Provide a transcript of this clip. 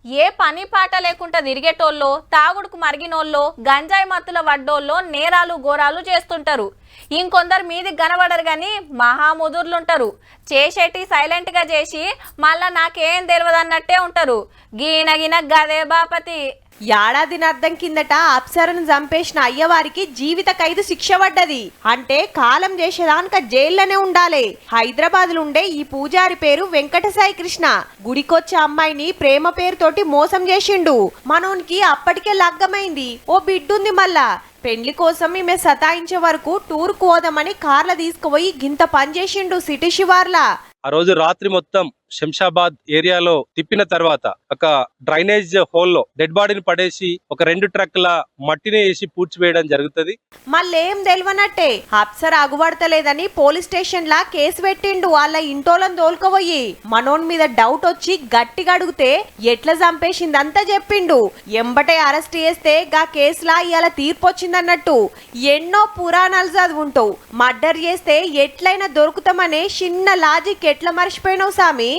ఏ పని పాట లేకుండా తిరిగేటోళ్ళో తాగుడుకు మరిగినోళ్ళో గంజాయి మత్తుల వడ్డోళ్ళో నేరాలు ఘోరాలు చేస్తుంటారు. ఇంకొందరు మీది కనబడరు గాని మహాముదుర్లుంటారు. చేసేటి సైలెంట్ గా చేసి మళ్ళా నాకేం తెలియదు అన్నట్టే ఉంటారు. గీనగిన గదే బాపతి. ఏడాదినర్థం కిందట అప్సరను చంపేసిన అయ్యవారికి జీవిత ఖైదు శిక్ష పడ్డది. అంటే కాలం చేసేదానిక జైల్లోనే ఉండాలి. హైదరాబాద్ ఉండే ఈ పూజారి పేరు వెంకటసాయి కృష్ణ. గుడికొచ్చే అమ్మాయిని ప్రేమ పేరుతోటి మోసం చేసిండు. మనోనికి అప్పటికే లగ్గమైంది, ఓ బిడ్డుంది. మళ్ళా పెండ్లి కోసం ఈమె సతాయించే వరకు టూర్ కోదామని కార్ల తీసుకుపోయి గింత పనిచేసిండు సిటీ శివార్లా. ఆ రోజు రాత్రి మొత్తం శంషాబాద్ ఏరియాలో తిప్పిన తర్వాత ఒక డ్రైనేజ్ హోల్లో డెడ్ బాడీని పడేసి ఒక 2 ట్రక్ల మట్టిని వేసి పూడ్చివేయడం జరుగుతుంది. మళ్ళేం తెలియనట్టే అప్సర అగుపడతలేదని పోలీస్ స్టేషన్ లా కేసు పెట్టిండు. వాళ్ళ ఇంటోళ్ళని తోలుకోబోయి మనోన్ మీద డౌట్ వచ్చి గట్టిగా అడిగితే ఎట్లా చంపేసిందంతా చెప్పిండు. ఎంబటే అరెస్ట్ చేస్తే గా కేసులా ఇవాళ తీర్పు వచ్చిందన్నట్టు. ఎన్నో పురాణాలు చదువుంటావు, మర్డర్ చేస్తే ఎట్లయినా దొరుకుతామనే చిన్న లాజిక్ ఎట్లా మర్చిపోయినావు సామి?